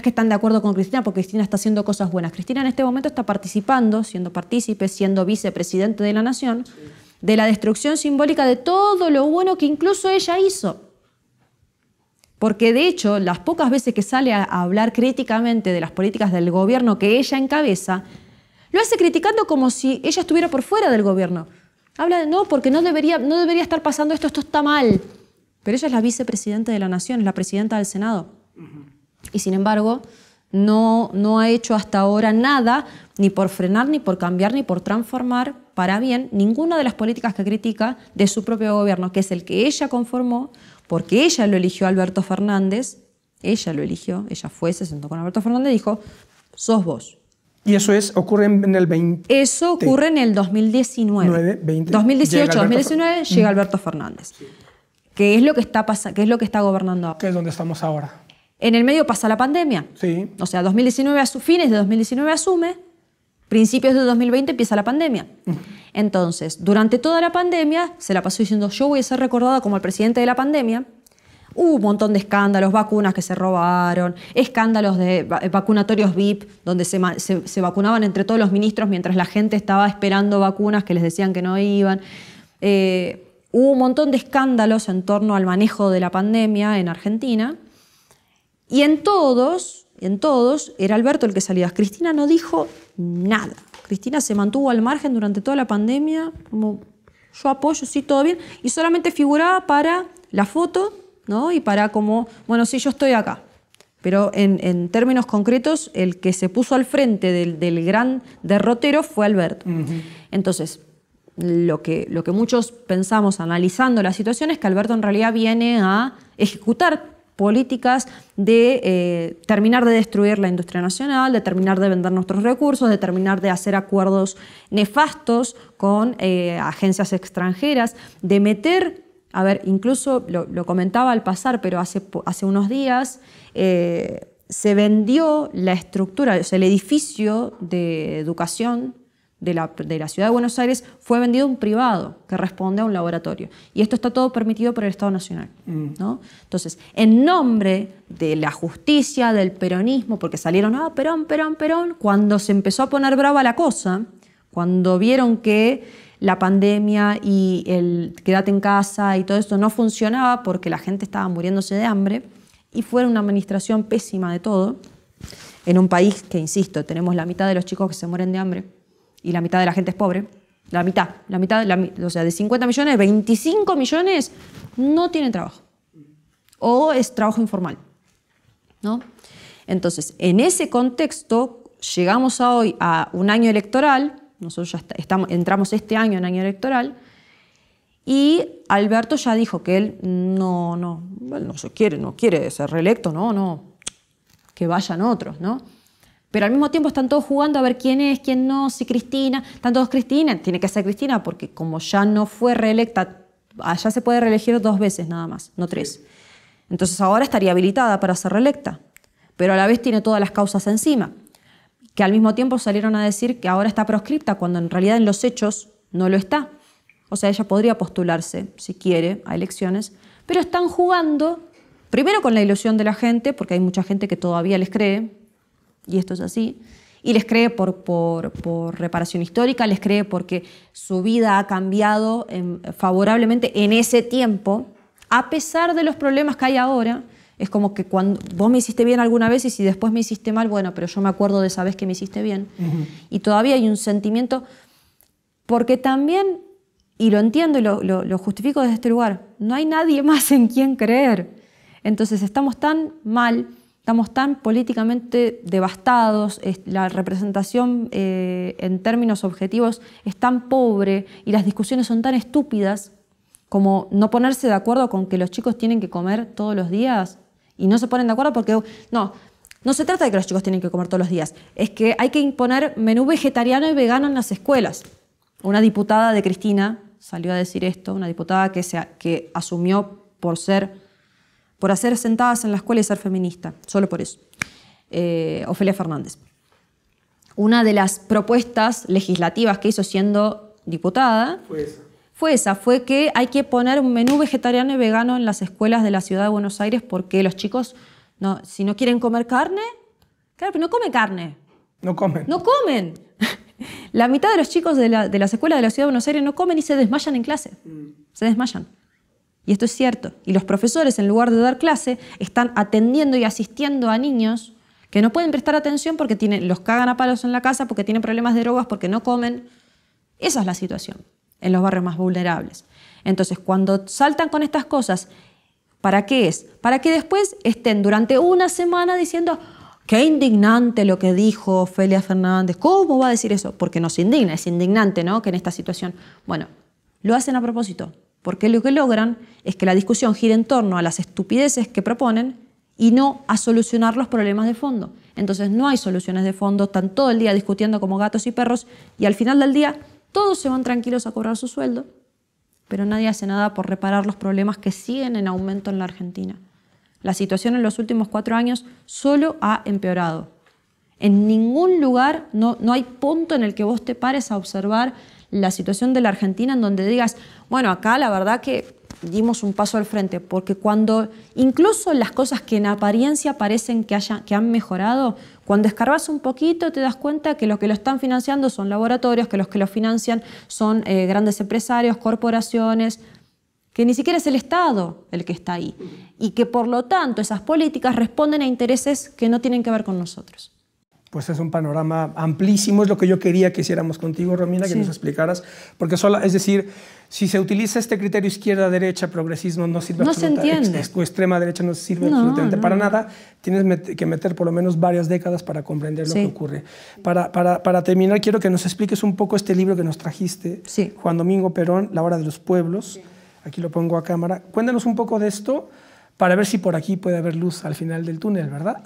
están de acuerdo con Cristina porque Cristina está haciendo cosas buenas. Cristina en este momento está participando, siendo partícipe, siendo vicepresidente de la Nación, de la destrucción simbólica de todo lo bueno que incluso ella hizo. Porque de hecho, las pocas veces que sale a hablar críticamente de las políticas del gobierno que ella encabeza, lo hace criticando como si ella estuviera por fuera del gobierno. Habla de no, porque no debería estar pasando esto está mal. Pero ella es la vicepresidenta de la Nación, es la presidenta del Senado. Y sin embargo, no ha hecho hasta ahora nada, ni por frenar, ni por cambiar, ni por transformar para bien ninguna de las políticas que critica de su propio gobierno, que es el que ella conformó, porque ella lo eligió a Alberto Fernández, ella lo eligió, ella fue, se sentó con Alberto Fernández y dijo, sos vos. Y eso ocurre en el 20. Eso ocurre en el 2019. 2018, 2019 llega Alberto Fernández. Sí. ¿Qué es lo que está gobernando ahora? ¿Qué es donde estamos ahora? En el medio pasa la pandemia. Sí. O sea, fines de 2019 asume, principios de 2020 empieza la pandemia. Entonces, durante toda la pandemia se la pasó diciendo, yo voy a ser recordada como el presidente de la pandemia. Hubo un montón de escándalos, vacunas que se robaron, escándalos de vacunatorios VIP, donde se vacunaban entre todos los ministros mientras la gente estaba esperando vacunas que les decían que no iban. Hubo un montón de escándalos en torno al manejo de la pandemia en Argentina. Y en todos era Alberto el que salía. Cristina no dijo nada. Cristina se mantuvo al margen durante toda la pandemia, como yo apoyo, sí, todo bien, y solamente figuraba para la foto, ¿no? Y para como, bueno, sí, yo estoy acá. Pero en términos concretos, el que se puso al frente del gran derrotero fue Alberto. Entonces, lo que muchos pensamos analizando la situación es que Alberto en realidad viene a ejecutar políticas de terminar de destruir la industria nacional, de terminar de vender nuestros recursos, de terminar de hacer acuerdos nefastos con agencias extranjeras, de meter... A ver, incluso lo comentaba al pasar, pero hace unos días se vendió la estructura, o sea, el edificio de educación de la Ciudad de Buenos Aires fue vendido a un privado que responde a un laboratorio. Y esto está todo permitido por el Estado Nacional, ¿no? Entonces, en nombre de la justicia, del peronismo, porque salieron, Perón, cuando se empezó a poner brava la cosa, cuando vieron que la pandemia y el quédate en casa y todo esto no funcionaba porque la gente estaba muriéndose de hambre y fue una administración pésima de todo, en un país que, insisto, tenemos la mitad de los chicos que se mueren de hambre y la mitad de la gente es pobre, la mitad, o sea, de 50 millones, 25 millones no tienen trabajo o es trabajo informal, ¿no? Entonces, en ese contexto, llegamos hoy a un año electoral. Nosotros ya entramos este año en año electoral y Alberto ya dijo que él no quiere ser reelecto, no, que vayan otros, ¿no? Pero al mismo tiempo están todos jugando a ver quién es, quién no, si Cristina, están todos Cristina, tiene que ser Cristina porque como ya no fue reelecta, allá se puede reelegir 2 veces nada más, no 3. Entonces ahora estaría habilitada para ser reelecta, pero a la vez tiene todas las causas encima, que al mismo tiempo salieron a decir que ahora está proscripta, cuando en realidad en los hechos no lo está. O sea, ella podría postularse, si quiere, a elecciones, pero están jugando, primero con la ilusión de la gente, porque hay mucha gente que todavía les cree, y esto es así, y les cree por reparación histórica, les cree porque su vida ha cambiado favorablemente en ese tiempo, a pesar de los problemas que hay ahora. Es como que cuando vos me hiciste bien alguna vez y si después me hiciste mal, bueno, pero yo me acuerdo de esa vez que me hiciste bien. Y todavía hay un sentimiento, porque también, y lo entiendo y lo justifico desde este lugar, no hay nadie más en quien creer. Entonces estamos tan mal, estamos tan políticamente devastados, la representación en términos objetivos es tan pobre y las discusiones son tan estúpidas como no ponerse de acuerdo con que los chicos tienen que comer todos los días. Y no se ponen de acuerdo porque no se trata de que los chicos tienen que comer todos los días, es que hay que imponer menú vegetariano y vegano en las escuelas. Una diputada de Cristina salió a decir esto, una diputada que asumió por hacer sentadas en la escuela y ser feminista, solo por eso. Ofelia Fernández. Una de las propuestas legislativas que hizo siendo diputada fue que hay que poner un menú vegetariano y vegano en las escuelas de la Ciudad de Buenos Aires porque los chicos, si no quieren comer carne, claro, pero no comen carne. No comen. No comen. La mitad de los chicos de las escuelas de la Ciudad de Buenos Aires no comen y se desmayan en clase. Se desmayan. Y esto es cierto. Y los profesores, en lugar de dar clase, están atendiendo y asistiendo a niños que no pueden prestar atención porque los cagan a palos en la casa, porque tienen problemas de drogas, porque no comen. Esa es la situación en los barrios más vulnerables. Entonces, cuando saltan con estas cosas, ¿para qué es? Para que después estén durante una semana diciendo qué indignante lo que dijo Ofelia Fernández. ¿Cómo va a decir eso? Porque nos indigna, es indignante, ¿no?, que en esta situación. Bueno, lo hacen a propósito, porque lo que logran es que la discusión gire en torno a las estupideces que proponen y no a solucionar los problemas de fondo. Entonces no hay soluciones de fondo, están todo el día discutiendo como gatos y perros y al final del día todos se van tranquilos a cobrar su sueldo, pero nadie hace nada por reparar los problemas que siguen en aumento en la Argentina. La situación en los últimos 4 años solo ha empeorado. En ningún lugar, no hay punto en el que vos te pares a observar la situación de la Argentina en donde digas, bueno, acá la verdad que dimos un paso al frente, porque cuando incluso las cosas que en apariencia parecen que han mejorado, cuando escarbas un poquito te das cuenta que los que lo están financiando son laboratorios, que los que lo financian son grandes empresarios, corporaciones, que ni siquiera es el Estado el que está ahí y que por lo tanto esas políticas responden a intereses que no tienen que ver con nosotros. Pues es un panorama amplísimo, es lo que yo quería que hiciéramos contigo, Romina, que nos explicaras, porque es decir, si se utiliza este criterio izquierda-derecha, progresismo, no sirve absolutamente, o extrema derecha no sirve absolutamente para nada, tienes que meter por lo menos varias décadas para comprender lo que ocurre. Para terminar, quiero que nos expliques un poco este libro que nos trajiste, Juan Domingo Perón, La Hora de los Pueblos, aquí lo pongo a cámara. Cuéntanos un poco de esto, para ver si por aquí puede haber luz al final del túnel, ¿verdad?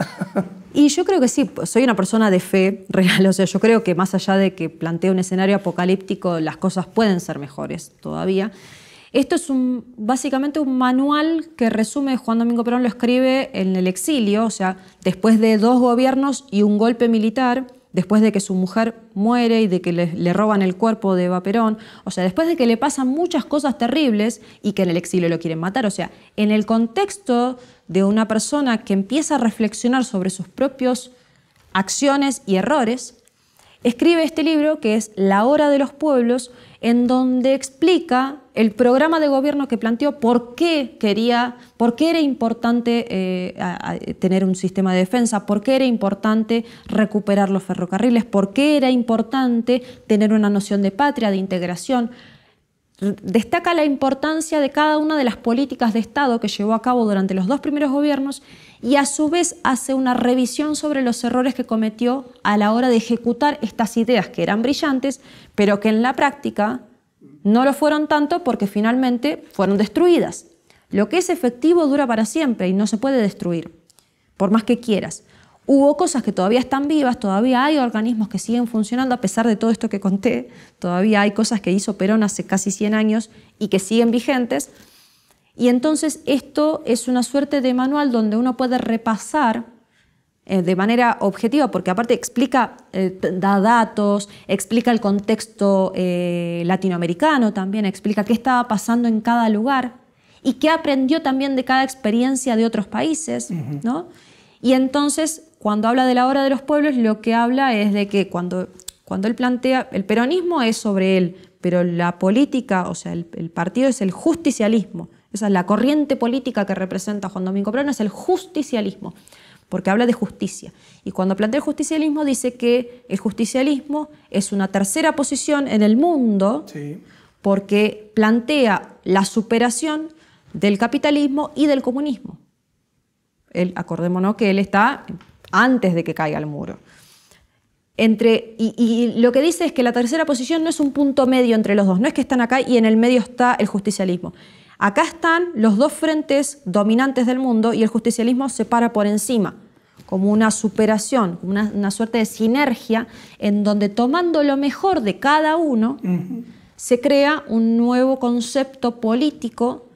Y yo creo que sí, soy una persona de fe real, o sea, yo creo que más allá de que plantee un escenario apocalíptico, las cosas pueden ser mejores todavía. Esto es básicamente un manual que resume, Juan Domingo Perón lo escribe en el exilio, o sea, después de 2 gobiernos y un golpe militar, después de que su mujer muere y de que le roban el cuerpo de Eva Perón, o sea, después de que le pasan muchas cosas terribles y que en el exilio lo quieren matar, o sea, en el contexto de una persona que empieza a reflexionar sobre sus propias acciones y errores, escribe este libro que es La Hora de los Pueblos, en donde explica el programa de gobierno que planteó, por qué era importante tener un sistema de defensa, por qué era importante recuperar los ferrocarriles, por qué era importante tener una noción de patria, de integración. Destaca la importancia de cada una de las políticas de Estado que llevó a cabo durante los 2 primeros gobiernos y a su vez hace una revisión sobre los errores que cometió a la hora de ejecutar estas ideas que eran brillantes, pero que en la práctica no lo fueron tanto porque finalmente fueron destruidas. Lo que es efectivo dura para siempre y no se puede destruir, por más que quieras. Hubo cosas que todavía están vivas, todavía hay organismos que siguen funcionando a pesar de todo esto que conté, todavía hay cosas que hizo Perón hace casi 100 años y que siguen vigentes. Y entonces esto es una suerte de manual donde uno puede repasar de manera objetiva, porque aparte explica, da datos, explica el contexto latinoamericano también, explica qué estaba pasando en cada lugar y qué aprendió también de cada experiencia de otros países, ¿no? Y entonces, cuando habla de la hora de los pueblos, lo que habla es de que cuando él plantea, el peronismo es sobre él, pero la política, o sea, el partido es el justicialismo. Esa es la corriente política que representa Juan Domingo Perón, es el justicialismo, porque habla de justicia. Y cuando plantea el justicialismo dice que el justicialismo es una tercera posición en el mundo, porque plantea la superación del capitalismo y del comunismo. Acordémonos que él está antes de que caiga el muro. Y lo que dice es que la tercera posición no es un punto medio entre los dos, no es que están acá y en el medio está el justicialismo. Acá están los 2 frentes dominantes del mundo y el justicialismo se para por encima, como una superación, como una suerte de sinergia en donde tomando lo mejor de cada uno se crea un nuevo concepto político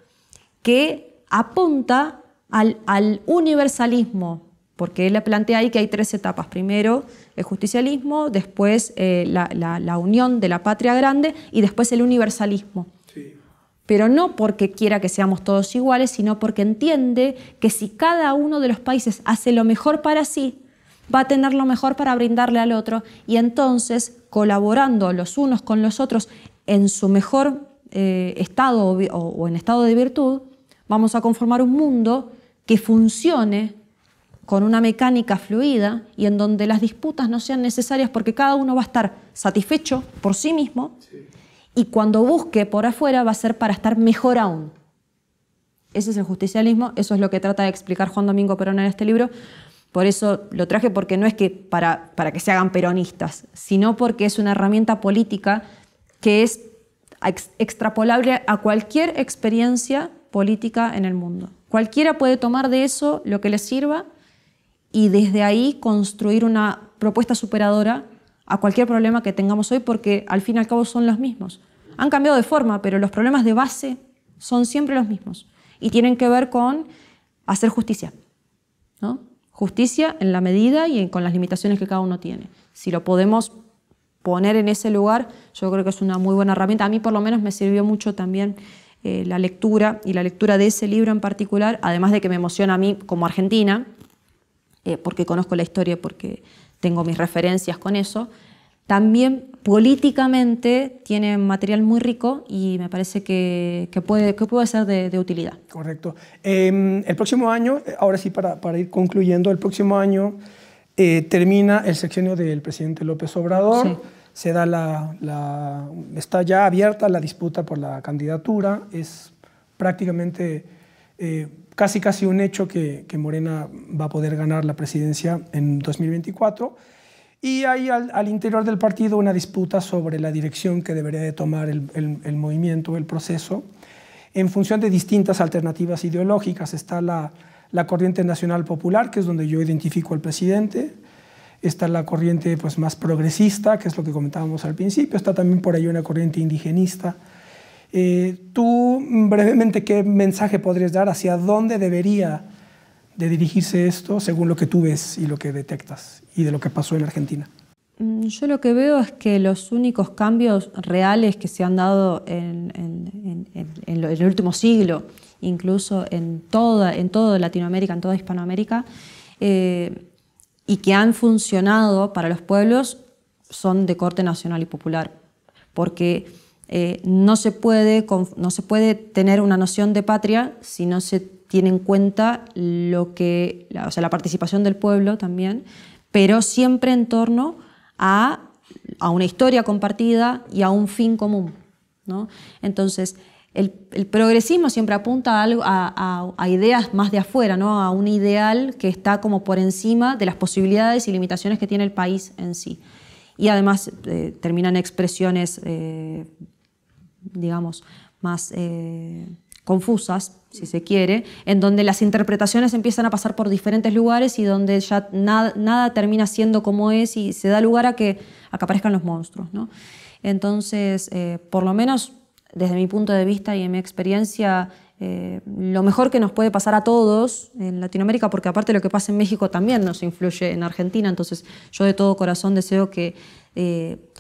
que apunta al universalismo, porque él plantea ahí que hay 3 etapas. Primero el justicialismo, después la unión de la patria grande y después el universalismo. Pero no porque quiera que seamos todos iguales, sino porque entiende que si cada uno de los países hace lo mejor para sí, va a tener lo mejor para brindarle al otro y entonces, colaborando los unos con los otros en su mejor estado o en estado de virtud, vamos a conformar un mundo que funcione con una mecánica fluida y en donde las disputas no sean necesarias porque cada uno va a estar satisfecho por sí mismo y cuando busque por afuera va a ser para estar mejor aún. Ese es el justicialismo, eso es lo que trata de explicar Juan Domingo Perón en este libro, Por eso lo traje, porque no es que para que se hagan peronistas, sino porque es una herramienta política que es extrapolable a cualquier experiencia política en el mundo. Cualquiera puede tomar de eso lo que le sirva y desde ahí construir una propuesta superadora a cualquier problema que tengamos hoy, porque al fin y al cabo son los mismos. Han cambiado de forma, pero los problemas de base son siempre los mismos y tienen que ver con hacer justicia, ¿no? Justicia en la medida y con las limitaciones que cada uno tiene. Si lo podemos poner en ese lugar, yo creo que es una muy buena herramienta. A mí por lo menos me sirvió mucho también la lectura, y la lectura de ese libro en particular, además de que me emociona a mí como argentina, porque conozco la historia, porque tengo mis referencias con eso. También políticamente tiene material muy rico y me parece que puede ser de utilidad. Correcto. El próximo año, ahora sí para ir concluyendo, el próximo año termina el sexenio del presidente López Obrador. Sí. Se da está ya abierta la disputa por la candidatura. Es prácticamente casi un hecho que Morena va a poder ganar la presidencia en 2024. Y hay al interior del partido una disputa sobre la dirección que debería de tomar el movimiento, el proceso, en función de distintas alternativas ideológicas. Está la corriente nacional popular, que es donde yo identifico al presidente. Está la corriente pues, más progresista, que es lo que comentábamos al principio. Está también por ahí una corriente indigenista. Tú, brevemente, ¿qué mensaje podrías dar hacia dónde debería de dirigirse esto según lo que tú ves y lo que detectas y de lo que pasó en Argentina? Yo lo que veo es que los únicos cambios reales que se han dado en el último siglo, incluso en toda Latinoamérica, en toda Hispanoamérica, y que han funcionado para los pueblos, son de corte nacional y popular, porque no se puede tener una noción de patria si no se tiene en cuenta la participación del pueblo también, pero siempre en torno a una historia compartida y a un fin común, ¿no? Entonces, el progresismo siempre apunta a ideas más de afuera, ¿no? A un ideal que está como por encima de las posibilidades y limitaciones que tiene el país en sí. Y además terminan expresiones, digamos, más confusas, si se quiere, en donde las interpretaciones empiezan a pasar por diferentes lugares y donde ya nada termina siendo como es y se da lugar a que aparezcan los monstruos, ¿no? Entonces, por lo menos desde mi punto de vista y en mi experiencia, lo mejor que nos puede pasar a todos en Latinoamérica, porque aparte lo que pasa en México también nos influye en Argentina, entonces yo de todo corazón deseo que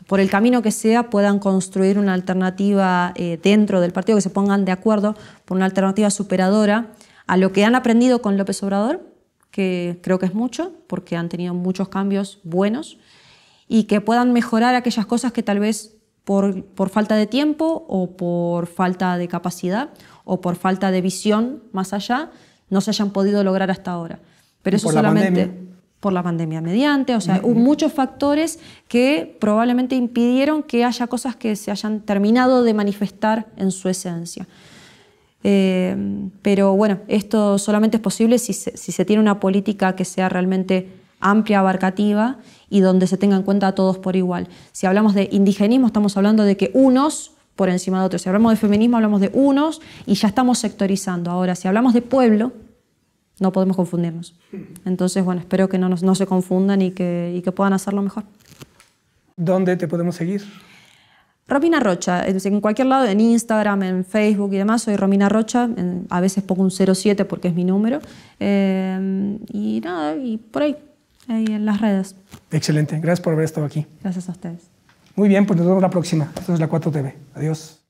por el camino que sea puedan construir una alternativa dentro del partido, que se pongan de acuerdo por una alternativa superadora a lo que han aprendido con López Obrador, que creo que es mucho, porque han tenido muchos cambios buenos, y que puedan mejorar aquellas cosas que tal vez por falta de tiempo o por falta de capacidad o por falta de visión más allá no se hayan podido lograr hasta ahora. Pero eso solamente por la pandemia mediante, o sea, hubo muchos factores que probablemente impidieron que haya cosas que se hayan terminado de manifestar en su esencia. Pero bueno, esto solamente es posible si se tiene una política que sea realmente amplia, abarcativa y donde se tenga en cuenta a todos por igual. Si hablamos de indigenismo, estamos hablando de que unos por encima de otros. Si hablamos de feminismo, hablamos de unos y ya estamos sectorizando. Ahora, si hablamos de pueblo, no podemos confundirnos. Entonces, bueno, espero que no se confundan y que puedan hacerlo mejor. ¿Dónde te podemos seguir? Romina Rocha, en cualquier lado, en Instagram, en Facebook y demás, soy Romina Rocha, a veces pongo un 07 porque es mi número, y nada, y por ahí en las redes. Excelente, gracias por haber estado aquí. Gracias a ustedes. Muy bien, pues nos vemos la próxima. Esto es La 4TV. Adiós.